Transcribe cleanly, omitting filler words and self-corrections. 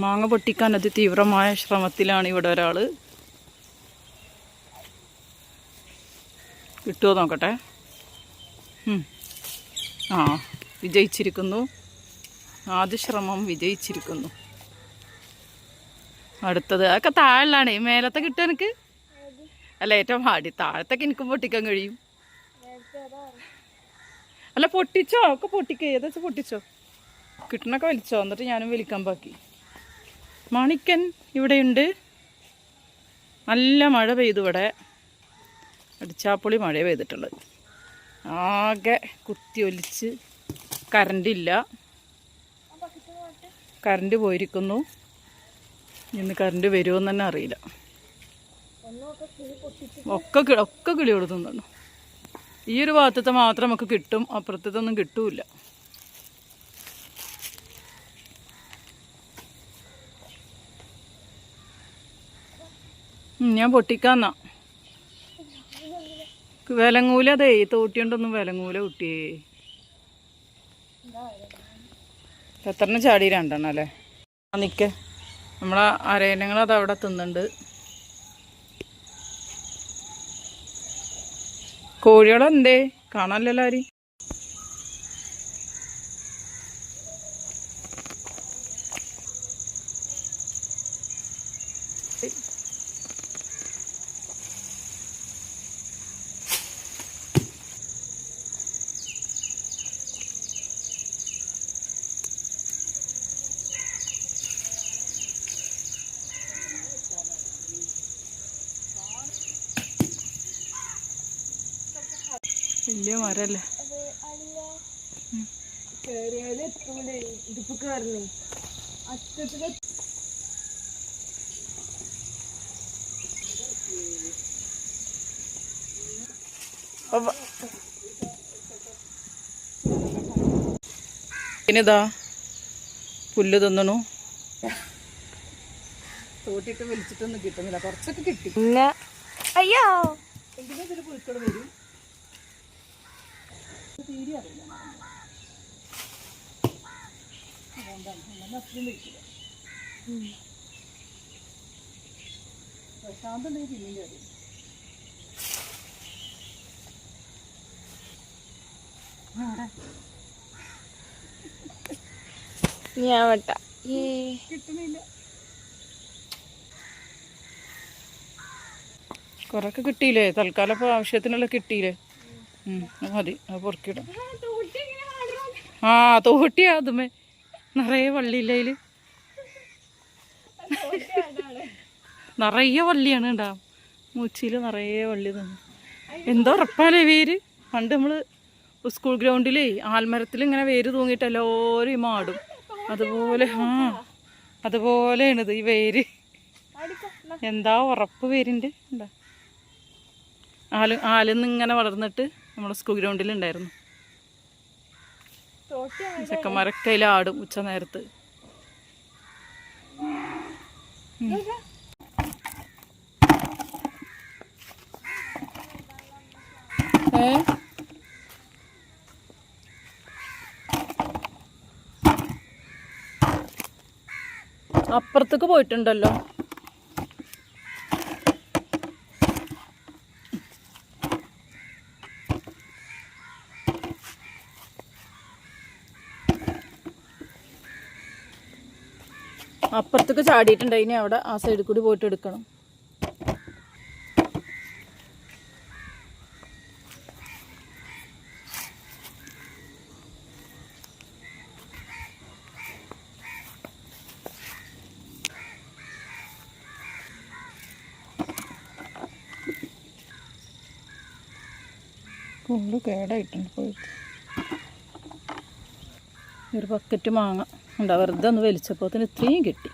മാങ്ങ പൊട്ടിക്കാൻ അതിതീവ്രമായ ശ്രമത്തിലാണ് ഇവിടെ ഒരാൾ. കിട്ടുമോ നോക്കട്ടെ. ആ, വിജയിച്ചിരിക്കുന്നു. ആദ്യ ശ്രമം വിജയിച്ചിരിക്കുന്നു. അടുത്തത് അതൊക്കെ താഴെയാണ്. മേലത്തെ കിട്ടും എനിക്ക്. അല്ല, ഏറ്റവും ഹാടി താഴത്തൊക്കെ എനിക്കും പൊട്ടിക്കാൻ കഴിയും. അല്ല, പൊട്ടിച്ചോ, ഒക്കെ പൊട്ടിക്കേ. ഏതാ പൊട്ടിച്ചോ, കിട്ടണൊക്കെ വലിച്ചോ. എന്നിട്ട് ഞാനും വലിക്കാൻ ബാക്കി. മാണിക്കൻ ഇവിടെയുണ്ട്. നല്ല മഴ പെയ്തു ഇവിടെ. അടിച്ചാപ്പൊളി മഴ പെയ്തിട്ടുള്ളത്. ആകെ കുത്തി ഒലിച്ച്. കറണ്ടില്ല, കറണ്ട് പോയിരിക്കുന്നു. ഇന്ന് കറണ്ട് വരുമോയെന്ന് തന്നെ അറിയില്ല. ഒക്കെ കിളി കൊടുത്തുന്നു. ഈ ഒരു ഭാഗത്തത്തെ മാത്രം നമുക്ക് കിട്ടും, അപ്പുറത്തൊന്നും കിട്ടൂല. ഞാൻ പൊട്ടിക്കാന്നാ. വിലങ്ങൂല. അതേ തോട്ടിയുണ്ടൊന്നും വിലങ്ങൂല കുട്ടിയേ. എത്രണ്ണം ചാടി? 2 എണ്ണം അല്ലേ? നിൽക്കേ, നമ്മളെ അരയണങ്ങൾ അതവിടെ തിന്നുന്നുണ്ട്. കോഴികളെന്തേ കാണാനല്ലോ ആരും. വലിയ മരല്ലേ. പിന്നെതാ പുല്ല് തിന്നണു. തോട്ടിട്ട് വലിച്ചിട്ടൊന്നും കിട്ടുന്നില്ല. കുറച്ചൊക്കെ കിട്ടി. അയ്യോ, എന്തിനാ പുഴുക്കൾ വരും. തീരെ അറിയില്ല. അത്രയും വെക്കില്ല. പ്രശാന്ത് ഉണ്ടെങ്കിൽ പിന്നെയും അറിയും. ഞാൻ വട്ട കിട്ടുന്നില്ല. കുറൊക്കെ കിട്ടിയില്ലേ? തൽക്കാലം ഇപ്പോൾ ആവശ്യത്തിനുള്ള കിട്ടിയില്ലേ? മതി, അത് പൊറുക്കിടാം. ആ, തോട്ടിയാ. അതുമേ നിറയെ വള്ളിയില്ല. അതിൽ നിറയെ വള്ളിയാണ് ഉണ്ടാവും. മൂച്ചിയിൽ നിറയെ വള്ളി തന്നു. എന്തോ ഉറപ്പാലേ വേര്. പണ്ട് നമ്മൾ സ്കൂൾ ഗ്രൗണ്ടിലേ ആൽമരത്തിൽ ഇങ്ങനെ വേര് തൂങ്ങിയിട്ട് എല്ലാവരും മാടും. അതുപോലെ അതുപോലെയാണിത് ഈ വേര്. എന്താ ഉറപ്പ് വേരിൻ്റെ. എന്താ ആലിന്ന് ഇങ്ങനെ വളർന്നിട്ട് നമ്മുടെ സ്കൂൾ ഗ്രൗണ്ടിലുണ്ടായിരുന്നു. ചെക്കന്മാരൊക്കെ അതിലാടും ഉച്ച നേരത്ത്. അപ്പുറത്തേക്ക് പോയിട്ടുണ്ടല്ലോ. അപ്പുറത്തേക്ക് ചാടിയിട്ടുണ്ട്. ഇനി അവിടെ ആ സൈഡിൽ കൂടി പോയിട്ട് എടുക്കണം. ഫുള്ള് കേടായിട്ടുണ്ട്. പോയിട്ട് ഒരു ബക്കറ്റ് മാങ്ങ ഉണ്ടാ വെറുതെ ഒന്ന് വലിച്ചപ്പോൾ അതിന് ഇത്രയും കിട്ടി.